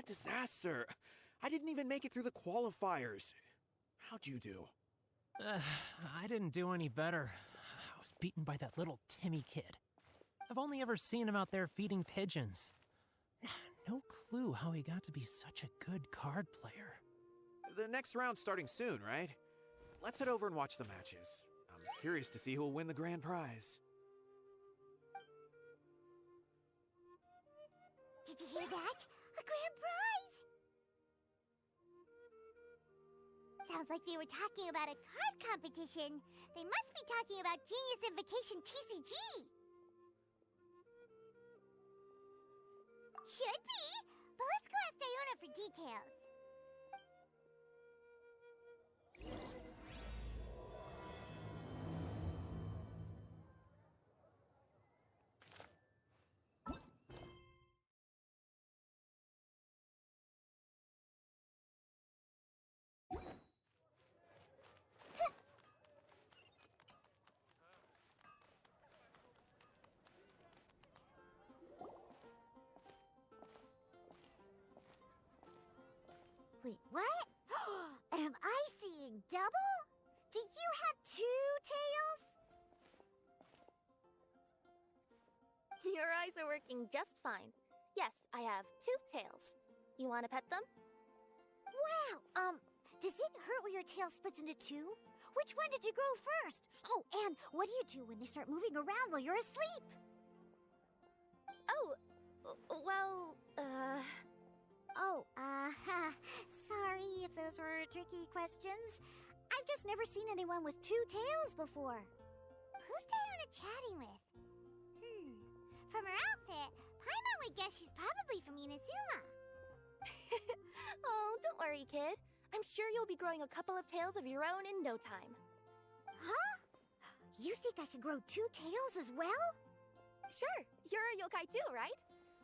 disaster. I didn't even make it through the qualifiers. How'd you do? I didn't do any better. I was beaten by that little Timmy kid. I've only ever seen him out there feeding pigeons. No clue how he got to be such a good card player. The next round's starting soon, right? Let's head over and watch the matches. I'm curious to see who'll win the grand prize. Did you hear that? A grand prize! Sounds like they were talking about a card competition. They must be talking about Genius Invocation TCG. Should be, but let's go ask Diona for details. Wait, what? Am I seeing double? Do you have 2 tails? Your eyes are working just fine. Yes, I have 2 tails. You want to pet them? Wow, does it hurt when your tail splits into 2? Which one did you grow first? Oh, and what do you do when they start moving around while you're asleep? Oh, well, sorry if those were tricky questions. I've just never seen anyone with 2 tails before. Who's Diona chatting with? From her outfit, Paimon would guess she's probably from Inazuma. Oh, don't worry, kid. I'm sure you'll be growing a couple of tails of your own in no time. Huh? You think I could grow 2 tails as well? Sure, you're a yokai too, right?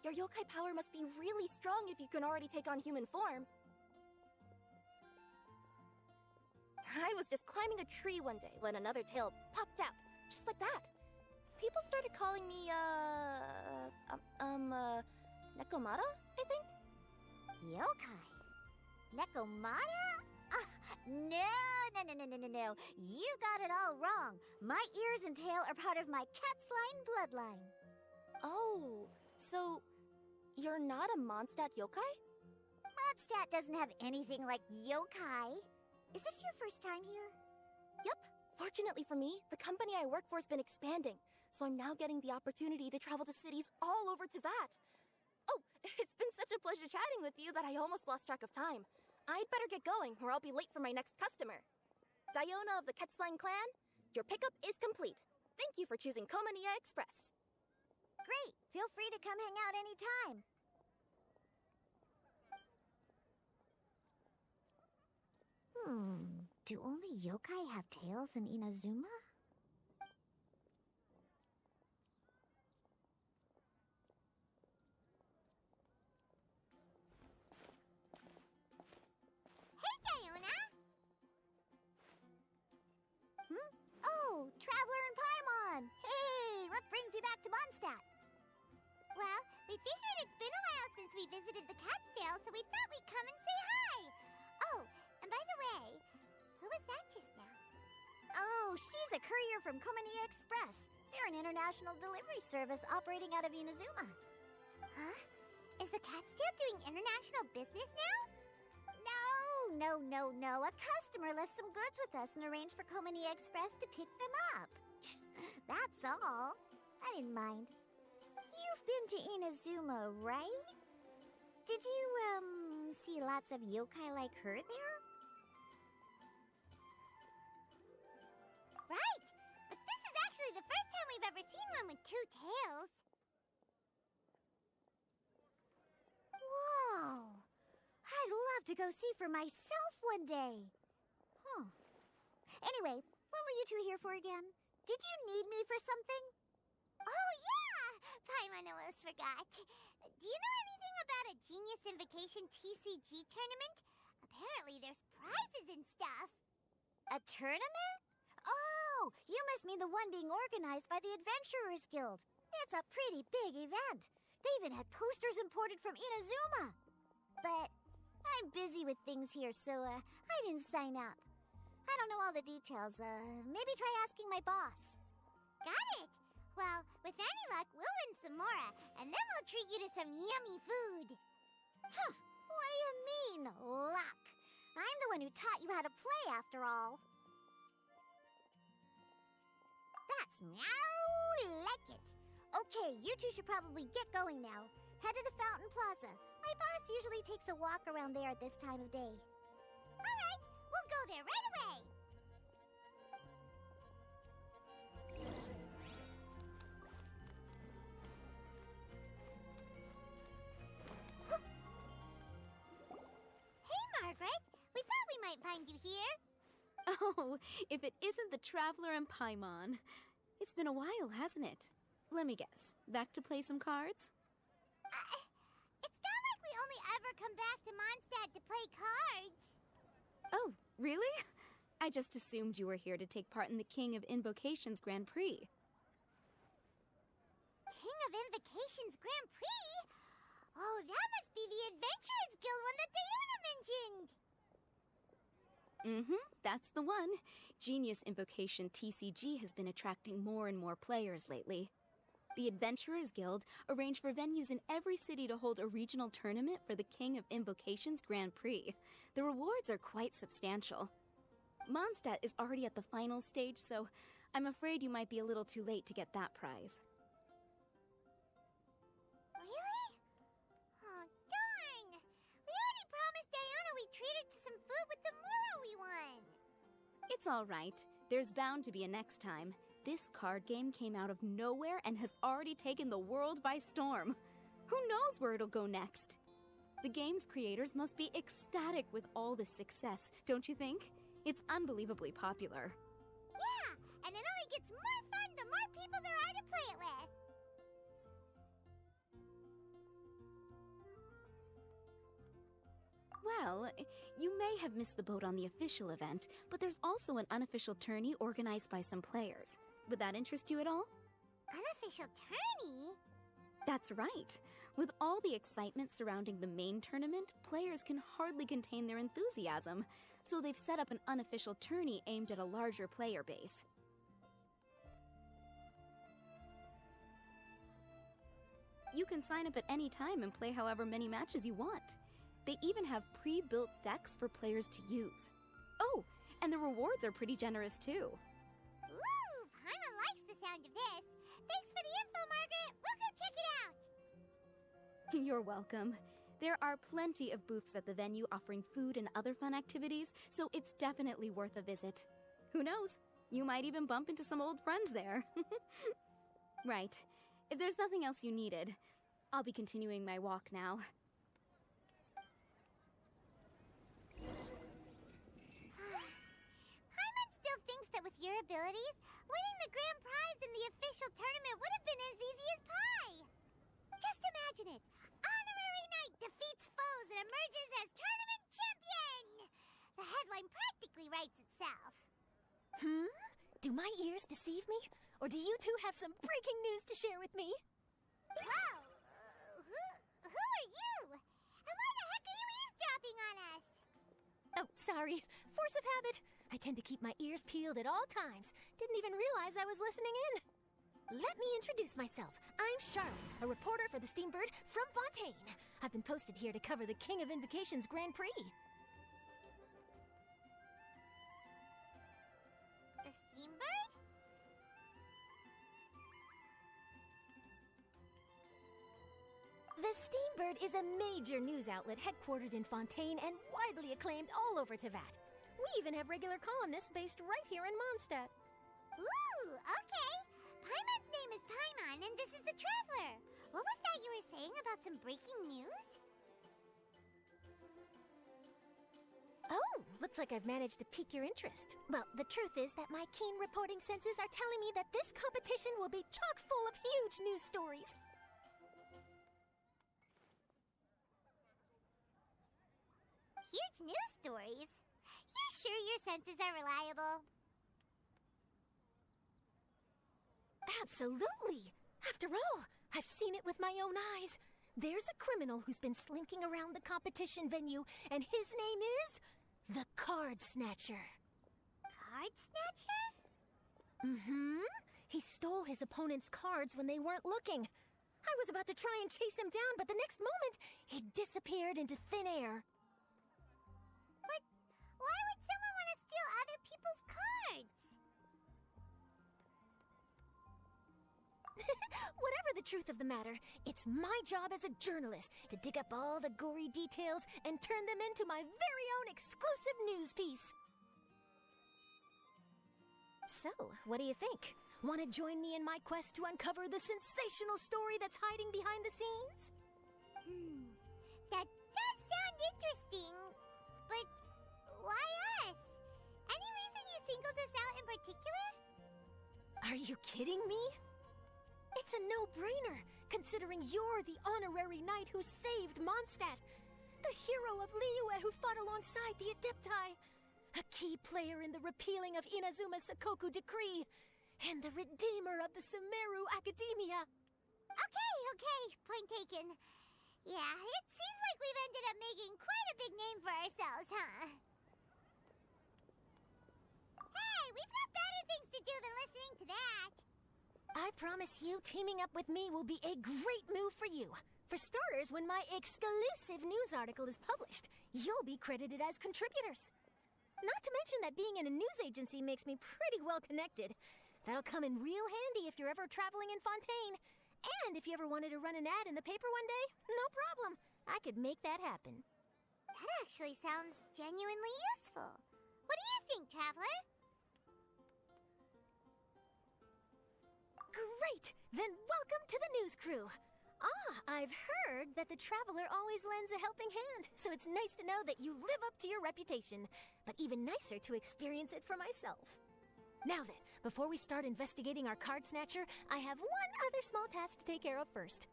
Your yokai power must be really strong if you can already take on human form. I was just climbing a tree one day when another tail popped out, just like that. People started calling me, Nekomata, I think? Yokai? Nekomata? No. You got it all wrong. My ears and tail are part of my cat's line bloodline. Oh, so you're not a Mondstadt yokai? Mondstadt doesn't have anything like yokai. Is this your first time here? Yep. Fortunately for me, the company I work for has been expanding, so I'm now getting the opportunity to travel to cities all over Teyvat. Oh, it's been such a pleasure chatting with you that I almost lost track of time. I'd better get going, or I'll be late for my next customer. Diona of the Quetzline clan, your pickup is complete. Thank you for choosing Komania Express. Great! Feel free to come hang out anytime. Do only yokai have tails in Inazuma? Hey, Diona! Oh, Traveler and Paimon! Hey, what brings you back to Mondstadt? Well, we figured it's been a while since we visited the Cat's-tail, so we thought we'd come and say hi! Oh, and by the way, who was that just now? Oh, she's a courier from Komania Express. They're an international delivery service operating out of Inazuma. Huh? Is the Cat's-tail doing international business now? No. A customer left some goods with us and arranged for Komania Express to pick them up. That's all. I didn't mind. You've been to Inazuma, right? Did you, see lots of yokai like her there? Right! But this is actually the first time we've ever seen one with 2 tails. Whoa! I'd love to go see for myself one day. Anyway, what were you 2 here for again? Did you need me for something? Oh, yeah! Paimon almost forgot. Do you know anything about a Genius Invocation TCG tournament? Apparently there's prizes and stuff. A tournament? Oh, you must mean the one being organized by the Adventurers Guild. It's a pretty big event. They even had posters imported from Inazuma. but I'm busy with things here, so I didn't sign up. I don't know all the details. Maybe try asking my boss. Got it. Well, with any luck, we'll win some more, and then we'll treat you to some yummy food. Huh. What do you mean, luck? I'm the one who taught you how to play, after all. That's meow like it. Okay, you two should probably get going now. Head to the Fountain Plaza. My boss usually takes a walk around there at this time of day. All right, we'll go there right away. Hey, Margaret. We thought we might find you here. Oh, if it isn't the Traveler and Paimon. It's been a while, hasn't it? Let me guess. Back to play some cards? It's not like we only ever come back to Mondstadt to play cards. Oh, really? I just assumed you were here to take part in the King of Invocations Grand Prix. King of Invocations Grand Prix? Oh, that must be the Adventurers Guild one that Diana mentioned. Mm-hmm, that's the one. Genius Invocation TCG has been attracting more and more players lately. The Adventurers Guild arranged for venues in every city to hold a regional tournament for the King of Invocations Grand Prix. The rewards are quite substantial. Mondstadt is already at the final stage, so I'm afraid you might be a little too late to get that prize. Really? Oh, darn! We already promised Diana we'd treat her to some food with the Muro we won. It's all right. There's bound to be a next time. This card game came out of nowhere and has already taken the world by storm. Who knows where it'll go next? The game's creators must be ecstatic with all this success, don't you think? It's unbelievably popular. Yeah, and it only gets more fun the more people there are to play it with. Well, you may have missed the boat on the official event, but there's also an unofficial tourney organized by some players. Would that interest you at all? Unofficial tourney? That's right. With all the excitement surrounding the main tournament, players can hardly contain their enthusiasm, so they've set up an unofficial tourney aimed at a larger player base. You can sign up at any time and play however many matches you want. They even have pre-built decks for players to use. Oh, and the rewards are pretty generous too. Ooh, Paimon likes the sound of this. Thanks for the info, Margaret. We'll go check it out. You're welcome. There are plenty of booths at the venue offering food and other fun activities, so it's definitely worth a visit. Who knows? You might even bump into some old friends there. Right. If there's nothing else you needed, I'll be continuing my walk now. Paimon still thinks that with your abilities, winning the grand prize in the official tournament would have been as easy as pie. Just imagine it. Honorary Knight defeats foes and emerges as tournament champion! The headline practically writes itself. Do my ears deceive me? Or do you two have some breaking news to share with me? Whoa! Who are you? And why the heck are you eavesdropping on us? Oh, sorry. Force of habit. I tend to keep my ears peeled at all times. Didn't even realize I was listening in. Let me introduce myself. I'm Charlotte, a reporter for the Steambird from Fontaine. I've been posted here to cover the King of Invocations Grand Prix. The Steambird? The Steambird is a major news outlet headquartered in Fontaine and widely acclaimed all over Teyvat. We even have regular columnists based right here in Mondstadt. Ooh, okay. Paimon's name is Paimon, and this is the Traveler. What was that you were saying about some breaking news? Oh, looks like I've managed to pique your interest. Well, the truth is that my keen reporting senses are telling me that this competition will be chock full of huge news stories. Huge news stories? You sure your senses are reliable? Absolutely! After all, I've seen it with my own eyes. There's a criminal who's been slinking around the competition venue, and his name is the Card Snatcher. Card Snatcher? Mm-hmm. He stole his opponent's cards when they weren't looking. I was about to try and chase him down, but the next moment, he disappeared into thin air. But why would someone want to steal other people's cards? Whatever the truth of the matter, it's my job as a journalist to dig up all the gory details and turn them into my very own exclusive news piece. So, what do you think? Want to join me in my quest to uncover the sensational story that's hiding behind the scenes? That does sound interesting, but why us? Any reason you singled us out in particular? Are you kidding me? It's a no-brainer, considering you're the honorary knight who saved Mondstadt, the hero of Liyue who fought alongside the Adepti, a key player in the repealing of Inazuma's Sakoku Decree, and the redeemer of the Sumeru Academia. Okay, point taken. Yeah, it seems like we've ended up making quite a big name for ourselves, huh? Hey, we've got better things to do than listening to that. I promise you, teaming up with me will be a great move for you. For starters, when my exclusive news article is published, you'll be credited as contributors. Not to mention that being in a news agency makes me pretty well connected. That'll come in real handy if you're ever traveling in Fontaine. And if you ever wanted to run an ad in the paper one day, no problem. I could make that happen. That actually sounds genuinely useful. What do you think, Traveler? Great! Then welcome to the news crew. I've heard that the Traveler always lends a helping hand, so it's nice to know that you live up to your reputation, but even nicer to experience it for myself. Now then, before we start investigating our card snatcher, I have one other small task to take care of first.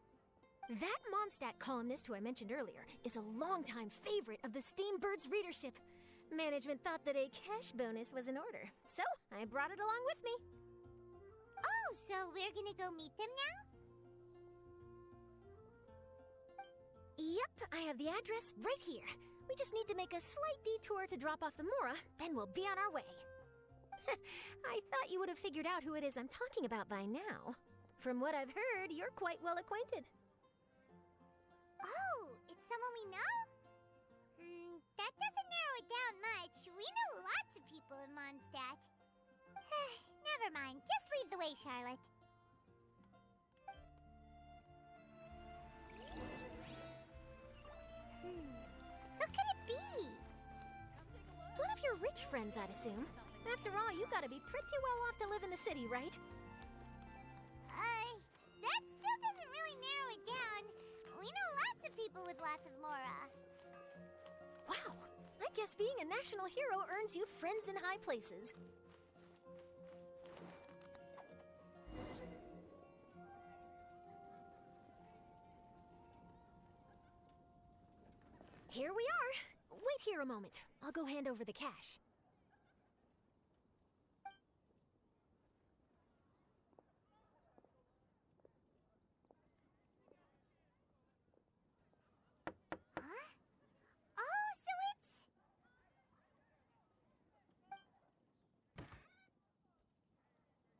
That Mondstadt columnist who I mentioned earlier is a longtime favorite of the Steambird's readership. Management thought that a cash bonus was in order, so I brought it along with me. Oh, so we're gonna go meet them now? Yep, I have the address right here. We just need to make a slight detour to drop off the Mora, then we'll be on our way. I thought you would have figured out who it is I'm talking about by now. From what I've heard, you're quite well acquainted. Oh, it's someone we know? That doesn't narrow it down much. We know lots of people in Mondstadt. Never mind, just lead the way, Charlotte. Who could it be? One of your rich friends, I'd assume. After all, you gotta be pretty well off to live in the city, right? That still doesn't really narrow it down. We know lots of people with lots of Mora. Wow, I guess being a national hero earns you friends in high places. Here we are. Wait here a moment. I'll go hand over the cash.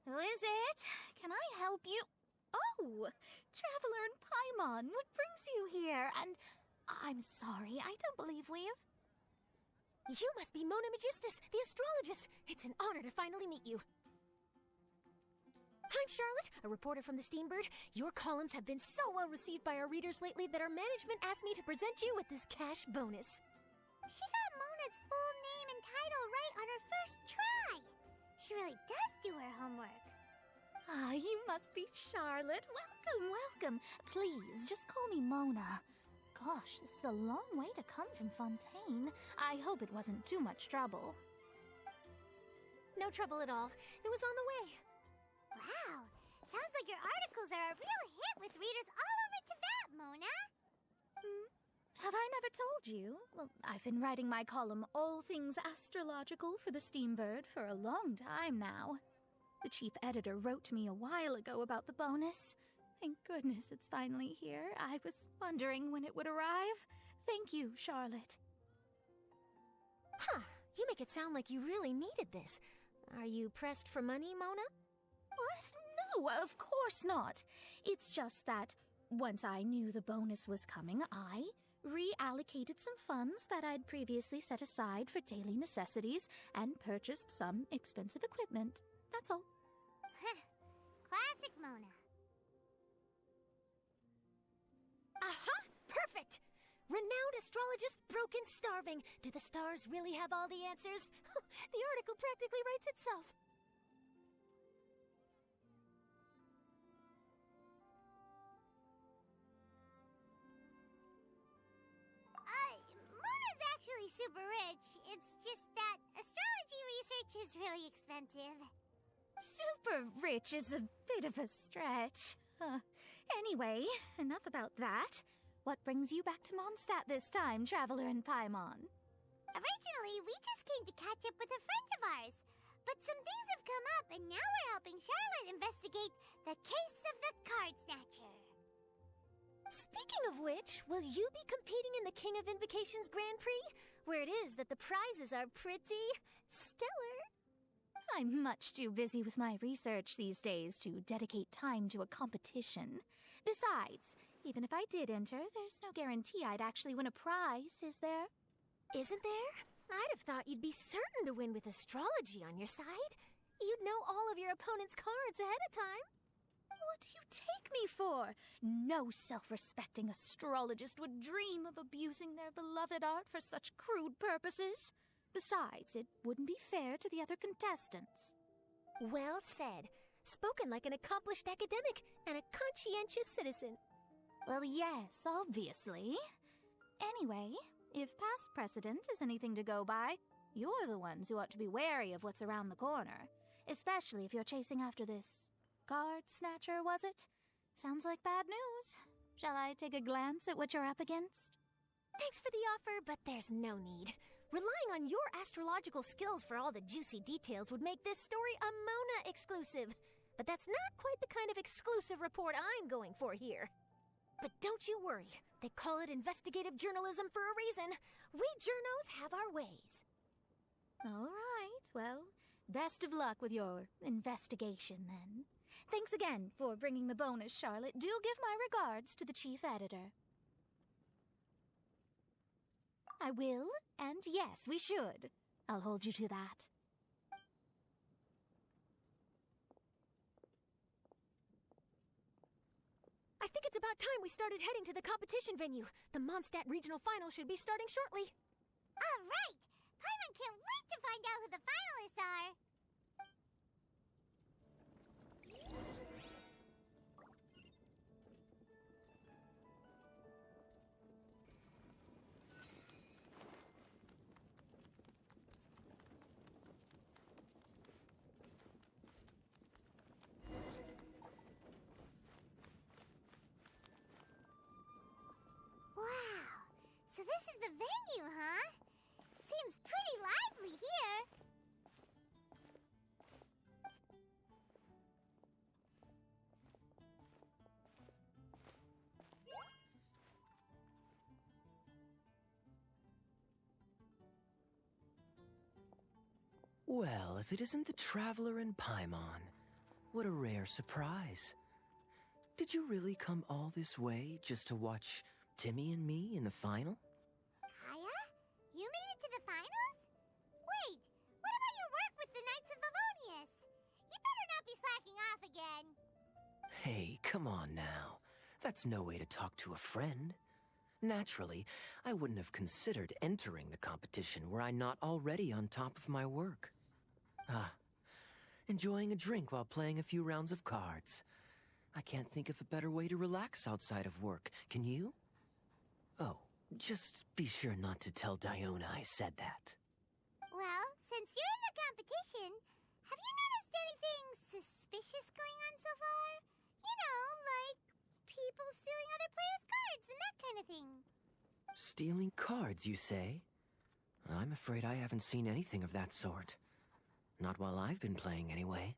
Who is it? Can I help you? Oh, Traveler and Paimon, what brings you here? And I'm sorry, I don't believe we've... You must be Mona Magistus, the astrologist. It's an honor to finally meet you. I'm Charlotte, a reporter from the Steambird. Your columns have been so well received by our readers lately that our management asked me to present you with this cash bonus. She got Mona's full name and title right on her first try. She really does do her homework. Ah, you must be Charlotte. Welcome. Please, just call me Mona. Gosh, this is a long way to come from Fontaine. I hope it wasn't too much trouble. No trouble at all. It was on the way. Wow, sounds like your articles are a real hit with readers all over Tibet, Mona. Have I never told you? Well, I've been writing my column, All Things Astrological, for the Steambird for a long time now. The chief editor wrote to me a while ago about the bonus. Thank goodness it's finally here. I was wondering when it would arrive. Thank you, Charlotte. Huh. You make it sound like you really needed this. Are you pressed for money, Mona? What? No, of course not. It's just that once I knew the bonus was coming, I reallocated some funds that I'd previously set aside for daily necessities and purchased some expensive equipment. That's all. Classic Mona. Aha! Perfect! Renowned astrologist, broken, starving. Do the stars really have all the answers? The article practically writes itself. Mona's actually super rich. It's just that astrology research is really expensive. Super rich is a bit of a stretch. Anyway, enough about that. What brings you back to Mondstadt this time, Traveler in Paimon? Originally, we just came to catch up with a friend of ours. But some things have come up, and now we're helping Charlotte investigate the case of the Card Snatcher. Speaking of which, will you be competing in the King of Invocations Grand Prix? Where it is that the prizes are pretty stellar. I'm much too busy with my research these days to dedicate time to a competition. Besides, even if I did enter, there's no guarantee I'd actually win a prize, is there? Isn't there? I'd have thought you'd be certain to win with astrology on your side. You'd know all of your opponent's cards ahead of time. What do you take me for? No self-respecting astrologist would dream of abusing their beloved art for such crude purposes. Besides, it wouldn't be fair to the other contestants. Well said. Spoken like an accomplished academic and a conscientious citizen. Well, yes, obviously. Anyway, if past precedent is anything to go by, you're the ones who ought to be wary of what's around the corner. Especially if you're chasing after this card snatcher, was it? Sounds like bad news. Shall I take a glance at what you're up against? Thanks for the offer, but there's no need. Relying on your astrological skills for all the juicy details would make this story a Mona exclusive. But that's not quite the kind of exclusive report I'm going for here. But don't you worry. They call it investigative journalism for a reason. We journos have our ways. All right, well, best of luck with your investigation, then. Thanks again for bringing the bonus, Charlotte. Do give my regards to the chief editor. I will, and yes, we should. I'll hold you to that. I think it's about time we started heading to the competition venue. The Mondstadt Regional Final should be starting shortly. All right! Paimon can't wait to find out who the finalists are! So this is the venue, huh? Seems pretty lively here. Well, if it isn't the Traveler in Paimon, what a rare surprise. Did you really come all this way just to watch Timmy and me in the final? Kaya? You made it to the finals? Wait, what about your work with the Knights of Favonius? You better not be slacking off again. Hey, come on now. That's no way to talk to a friend. Naturally, I wouldn't have considered entering the competition were I not already on top of my work. Enjoying a drink while playing a few rounds of cards. I can't think of a better way to relax outside of work, can you? Oh, just be sure not to tell Diona I said that. Well, since you're in the competition, have you noticed anything suspicious going on so far? You know, like people stealing other players' cards and that kind of thing. Stealing cards, you say? I'm afraid I haven't seen anything of that sort. Not while I've been playing, anyway.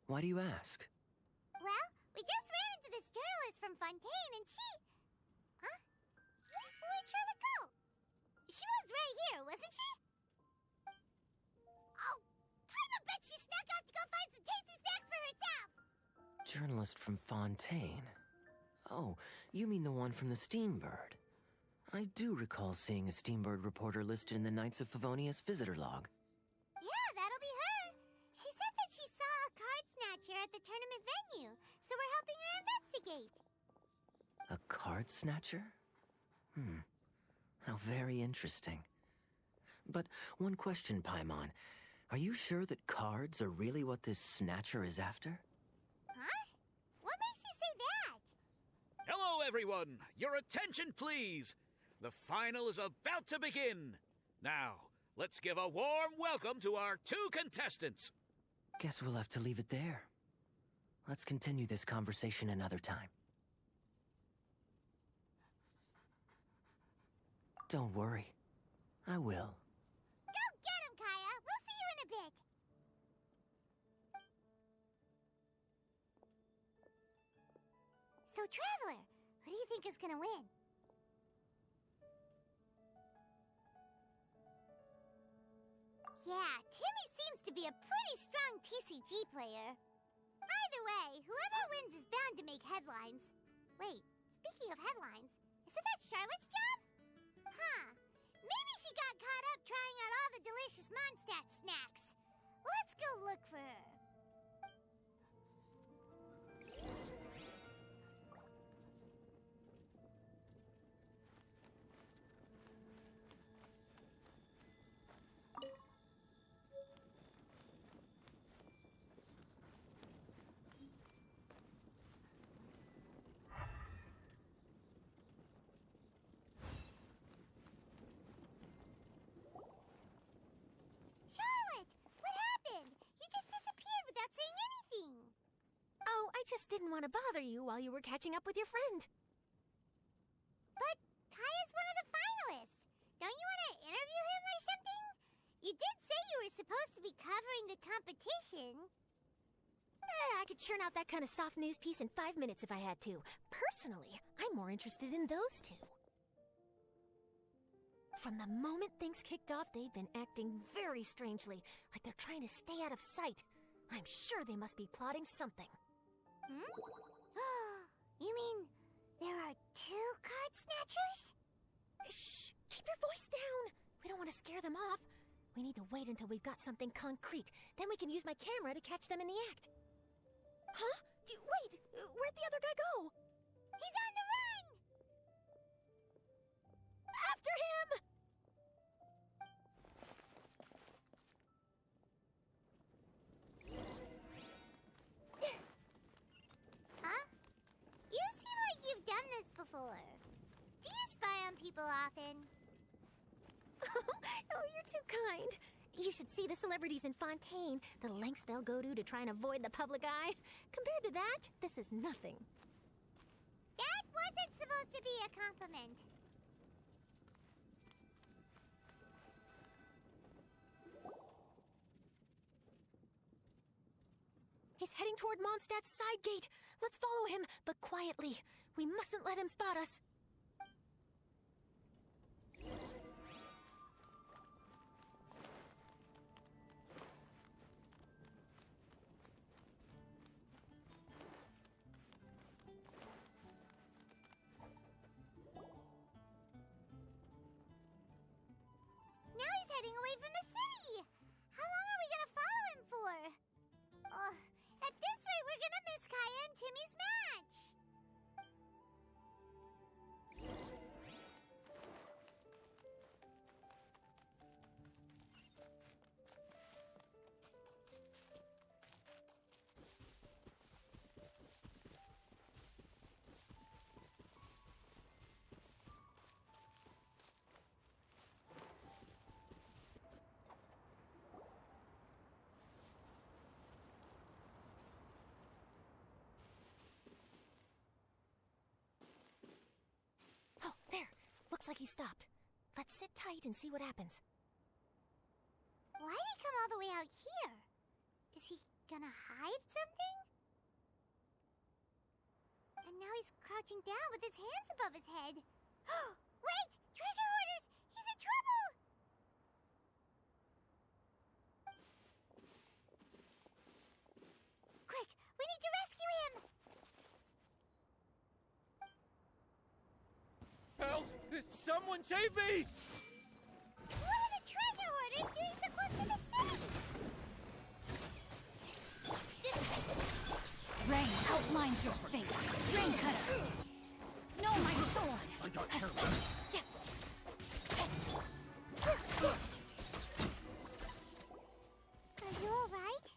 Why do you ask? Well, we just ran into this from Fontaine, and she... Huh? Where'd Charlotte go? She was right here, wasn't she? Oh, I bet she snuck out to go find some tasty snacks for herself! Journalist from Fontaine. Oh, you mean the one from the Steambird. I do recall seeing a Steambird reporter listed in the Knights of Favonius visitor log. Yeah, that'll be her. She said that she saw a card snatcher at the tournament venue, so we're helping her investigate. A card snatcher? How very interesting. But one question, Paimon. Are you sure that cards are really what this snatcher is after? Huh? What makes you say that? Hello, everyone! Your attention, please! The final is about to begin. Now, let's give a warm welcome to our two contestants. Guess we'll have to leave it there. Let's continue this conversation another time. Don't worry. I will. Go get him, Kaya! We'll see you in a bit! So, Traveler, who do you think is gonna win? Yeah, Timmy seems to be a pretty strong TCG player. Either way, whoever wins is bound to make headlines. Wait, speaking of headlines, isn't that Charlotte's job? Huh. Maybe she got caught up trying out all the delicious Mondstadt snacks. Let's go look for her. Charlotte! What happened? You just disappeared without saying anything. Oh, I just didn't want to bother you while you were catching up with your friend. But Kaya's one of the finalists. Don't you want to interview him or something? You did say you were supposed to be covering the competition. I could churn out that kind of soft news piece in 5 minutes if I had to. Personally, I'm more interested in those two. From the moment things kicked off, they've been acting very strangely, like they're trying to stay out of sight. I'm sure they must be plotting something. You mean there are two card snatchers? Shh! Keep your voice down! We don't want to scare them off. We need to wait until we've got something concrete. Then we can use my camera to catch them in the act. Huh? Wait! Where'd the other guy go? He's on the run! After him! Huh? You seem like you've done this before. Do you spy on people often? Oh, you're too kind. You should see the celebrities in Fontaine, the lengths they'll go to try and avoid the public eye. Compared to that, this is nothing. That wasn't supposed to be a compliment. He's heading toward Mondstadt's side gate. Let's follow him, but quietly. We mustn't let him spot us. Now he's heading away from the city! How long are we gonna follow him for? At this rate, we're gonna miss Kaya and Timmy's match! Oh, there. Looks like he stopped. Let's sit tight and see what happens. Why'd he come all the way out here? Is he gonna hide something? And And now he's crouching down with his hands above his head. Wait! Treasure hoarders! He's in trouble! Quick! We need to rescue him! Help! Someone save me! What are the treasure hoarders doing so close to the city? Rain outlines your fate. Rain cutter. No, my sword. I got her. Are you alright?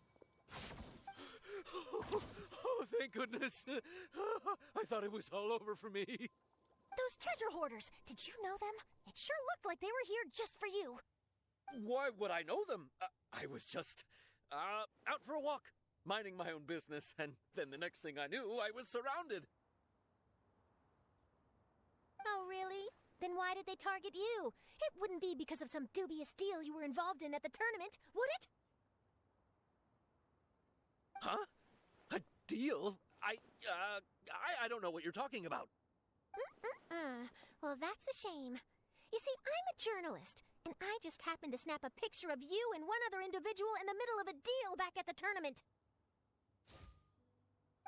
Oh, thank goodness. I thought it was all over for me. Those treasure hoarders, did you know them? It sure looked like they were here just for you. Why would I know them? I was just out for a walk, minding my own business, and then the next thing I knew, I was surrounded. Oh, really? Then why did they target you? It wouldn't be because of some dubious deal you were involved in at the tournament, would it? Huh? A deal? I don't know what you're talking about. Well, that's a shame. You see, I'm a journalist, and I just happened to snap a picture of you and one other individual in the middle of a deal back at the tournament.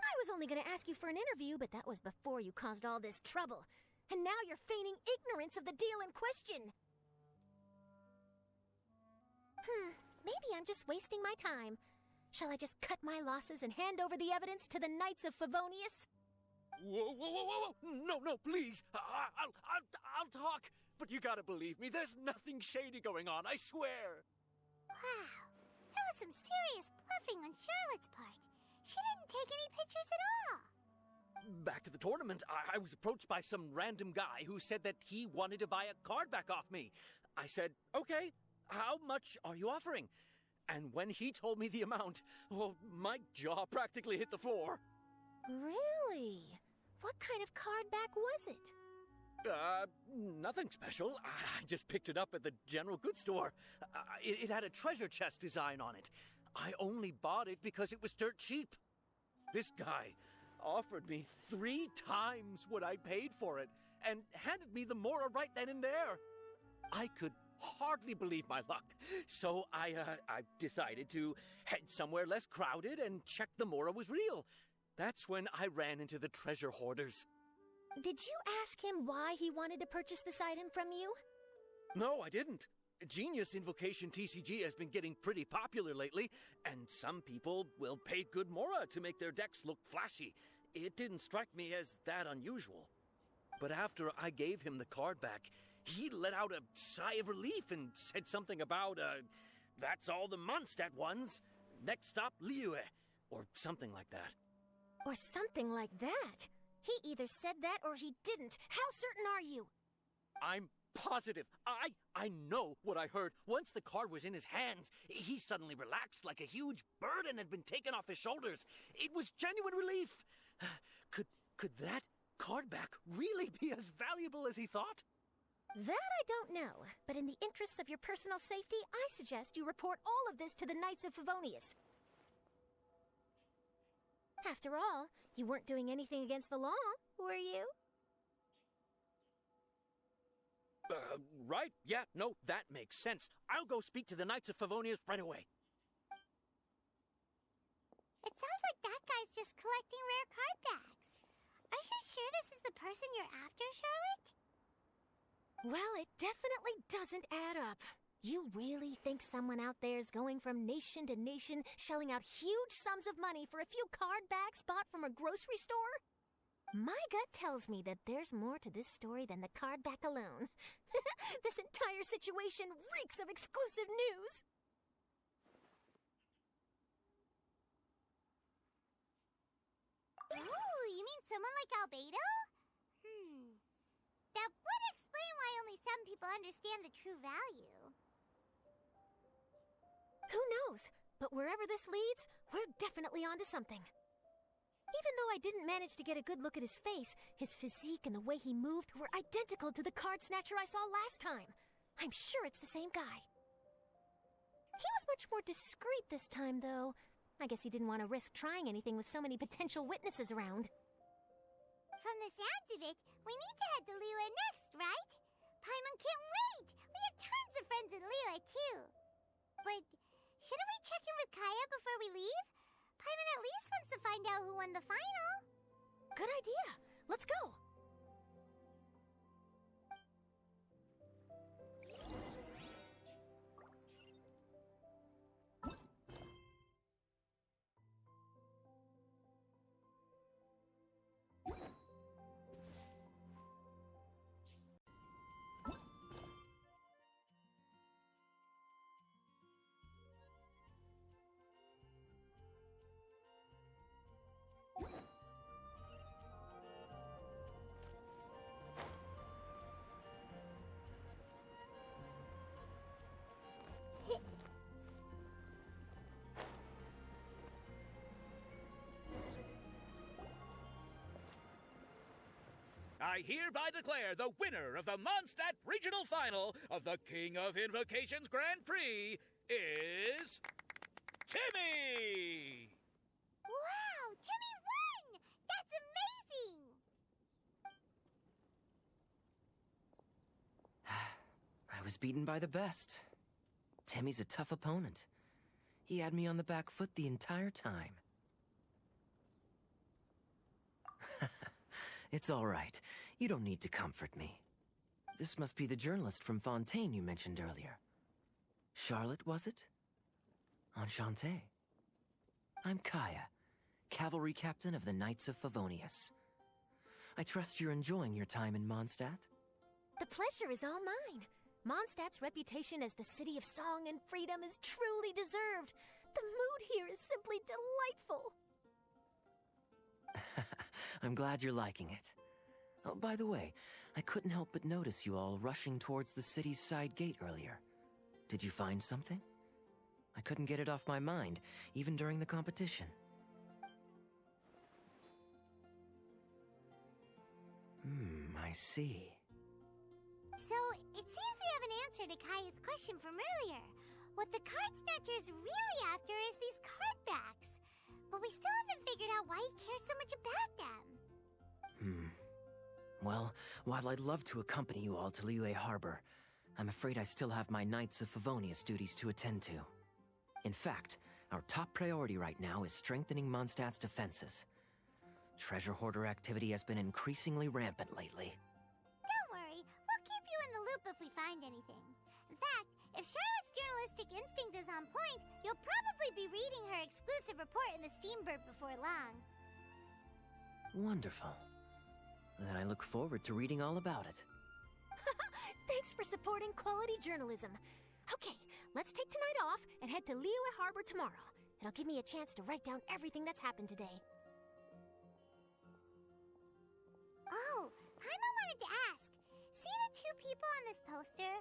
I was only going to ask you for an interview, but that was before you caused all this trouble. And now you're feigning ignorance of the deal in question. Maybe I'm just wasting my time. Shall I just cut my losses and hand over the evidence to the Knights of Favonius? Whoa. No, please. I'll talk. But you gotta believe me, there's nothing shady going on, I swear. Wow. That was some serious bluffing on Charlotte's part. She didn't take any pictures at all. Back at the tournament, I was approached by some random guy who said that he wanted to buy a card back off me. I said, okay, how much are you offering? And when he told me the amount, well, my jaw practically hit the floor. Really? What kind of card back was it? Nothing special. I just picked it up at the general goods store. It had a treasure chest design on it. I only bought it because it was dirt cheap. This guy offered me 3 times what I paid for it and handed me the Mora right then and there. I could hardly believe my luck, so I decided to head somewhere less crowded and check the Mora was real. That's when I ran into the treasure hoarders. Did you ask him why he wanted to purchase this item from you? No, I didn't. Genius Invocation TCG has been getting pretty popular lately, and some people will pay good Mora to make their decks look flashy. It didn't strike me as that unusual. But after I gave him the card back, he let out a sigh of relief and said something about, that's all the Mondstadt ones. Next stop, Liyue, or something like that. Or something like that? He either said that or he didn't. How certain are you? I'm positive. I know what I heard. Once the card was in his hands, he suddenly relaxed like a huge burden had been taken off his shoulders. It was genuine relief. Could that card back really be as valuable as he thought? That I don't know, but in the interests of your personal safety, I suggest you report all of this to the Knights of Favonius. After all, you weren't doing anything against the law, were you? Right. Yeah, no, that makes sense. I'll go speak to the Knights of Favonius right away. It sounds like that guy's just collecting rare card backs. Are you sure this is the person you're after, Charlotte? Well, it definitely doesn't add up. You really think someone out there is going from nation to nation, shelling out huge sums of money for a few card backs bought from a grocery store? My gut tells me that there's more to this story than the card back alone. This entire situation reeks of exclusive news. Oh, you mean someone like Albedo? That would explain why only some people understand the true value. Who knows? But wherever this leads, we're definitely onto something. Even though I didn't manage to get a good look at his face, his physique and the way he moved were identical to the card snatcher I saw last time. I'm sure it's the same guy. He was much more discreet this time, though. I guess he didn't want to risk trying anything with so many potential witnesses around. From the sounds of it, we need to head to Liyue next, right? Paimon can't wait! We have tons of friends in Liyue, too. But shouldn't we check in with Kaya before we leave? Paimon at least wants to find out who won the final. Good idea. Let's go. I hereby declare the winner of the Mondstadt Regional Final of the King of Invocations Grand Prix is... Timmy! Wow, Timmy won! That's amazing! I was beaten by the best. Timmy's a tough opponent. He had me on the back foot the entire time. It's all right. You don't need to comfort me. This must be the journalist from Fontaine you mentioned earlier. Charlotte, was it? Enchanté. I'm Kaya, cavalry captain of the Knights of Favonius. I trust you're enjoying your time in Mondstadt? The pleasure is all mine. Mondstadt's reputation as the city of song and freedom is truly deserved. The mood here is simply delightful. I'm glad you're liking it. Oh, by the way, I couldn't help but notice you all rushing towards the city's side gate earlier. Did you find something? I couldn't get it off my mind, even during the competition. I see. So, it seems we have an answer to Kaya's question from earlier. What the card snatcher's really after is these card backs. But we still haven't figured out why he cares so much about them. Well, while I'd love to accompany you all to Liyue Harbor, I'm afraid I still have my Knights of Favonius duties to attend to. In fact, our top priority right now is strengthening Mondstadt's defenses. Treasure hoarder activity has been increasingly rampant lately. Don't worry, we'll keep you in the loop if we find anything. In fact, if Charlotte's journalistic instinct is on point, you'll probably be reading her exclusive report in the Steambird before long. Wonderful. Then I look forward to reading all about it. Thanks for supporting quality journalism. Okay, let's take tonight off and head to Liyue Harbor tomorrow. It'll give me a chance to write down everything that's happened today. Oh, Paimon wanted to ask. See the two people on this poster?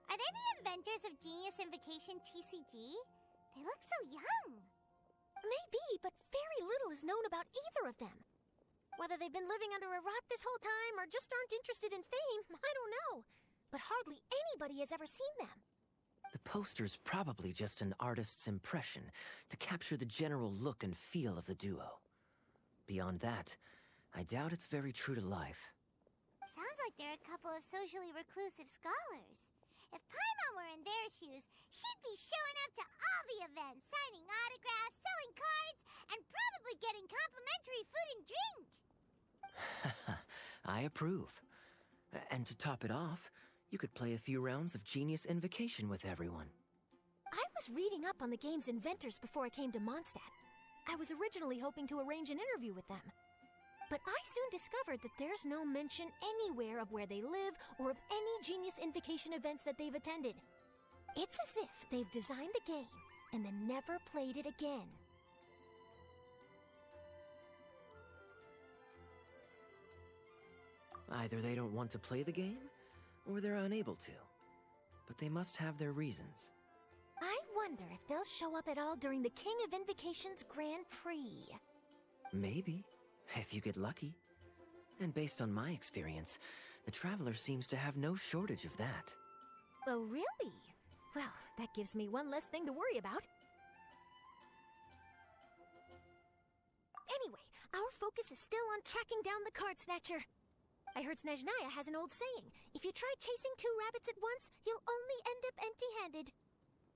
Are they the inventors of Genius Invocation TCG? They look so young. Maybe, but very little is known about either of them. Whether they've been living under a rock this whole time or just aren't interested in fame, I don't know. But hardly anybody has ever seen them. The poster's probably just an artist's impression to capture the general look and feel of the duo. Beyond that, I doubt it's very true to life. Sounds like they're a couple of socially reclusive scholars. If Paimon were in their shoes, she'd be showing up to all the events, signing autographs, selling cards, and probably getting complimentary food and drink. I approve. And to top it off, you could play a few rounds of Genius Invocation with everyone. I was reading up on the game's inventors before I came to Mondstadt. I was originally hoping to arrange an interview with them. But I soon discovered that there's no mention anywhere of where they live or of any Genius Invocation events that they've attended. It's as if they've designed the game and then never played it again. Either they don't want to play the game, or they're unable to. But they must have their reasons. I wonder if they'll show up at all during the King of Invocation's Grand Prix. Maybe, if you get lucky. And based on my experience, the Traveler seems to have no shortage of that. Oh, really? Well, that gives me one less thing to worry about. Anyway, Our focus is still on tracking down the card snatcher. I heard Snezhnaya has an old saying. If you try chasing 2 rabbits at once, you'll only end up empty-handed.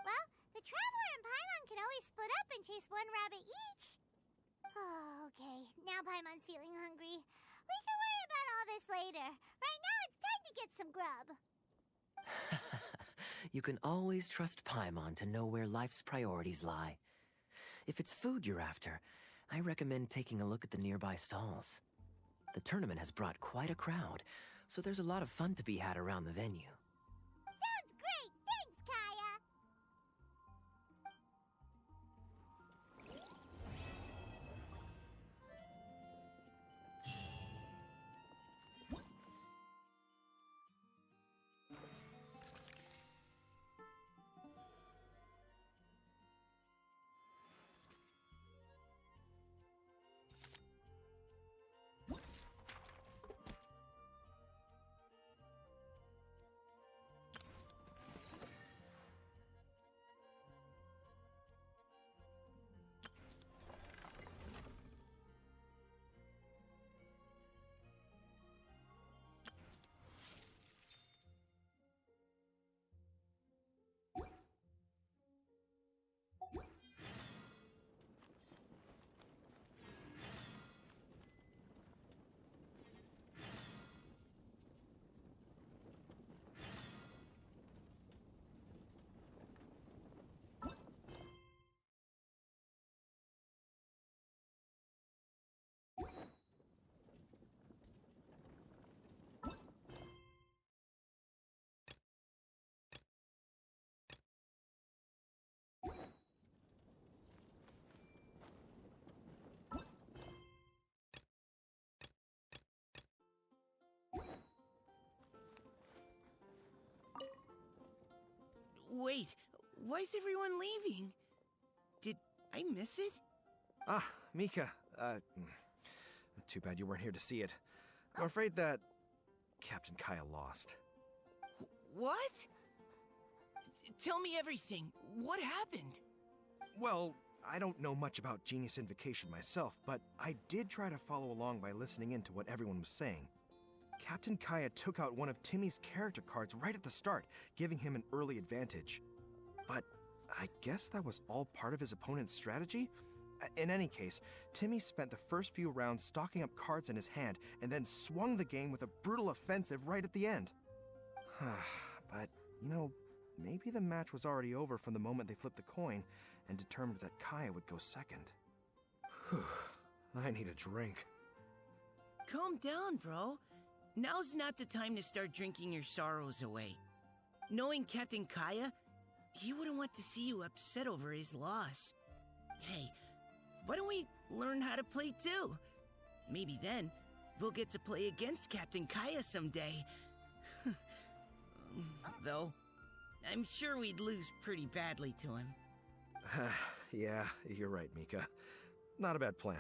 Well, the Traveler and Paimon can always split up and chase 1 rabbit each. Oh, okay. Now Paimon's feeling hungry. We can worry about all this later. Right now, it's time to get some grub. You can always trust Paimon to know where life's priorities lie. If it's food you're after, I recommend taking a look at the nearby stalls. The tournament has brought quite a crowd, so there's a lot of fun to be had around the venue. Sounds great! Thanks, Kaya! Wait, why is everyone leaving? Did I miss it? Ah, Mika. Too bad you weren't here to see it. I'm afraid that Captain Kaya lost. What? Tell me everything. What happened? Well, I don't know much about Genius Invocation myself, but I did try to follow along by listening in to what everyone was saying. Captain Kaya took out one of Timmy's character cards right at the start, giving him an early advantage. But I guess that was all part of his opponent's strategy? In any case, Timmy spent the first few rounds stocking up cards in his hand and then swung the game with a brutal offensive right at the end. But, you know, maybe the match was already over from the moment they flipped the coin and determined that Kaya would go second. I need a drink. Calm down, bro. Now's not the time to start drinking your sorrows away. Knowing Captain Kaya, he wouldn't want to see you upset over his loss. Hey, why don't we learn how to play too? Maybe then, we'll get to play against Captain Kaya someday. Though, I'm sure we'd lose pretty badly to him. Yeah, you're right, Mika. Not a bad plan.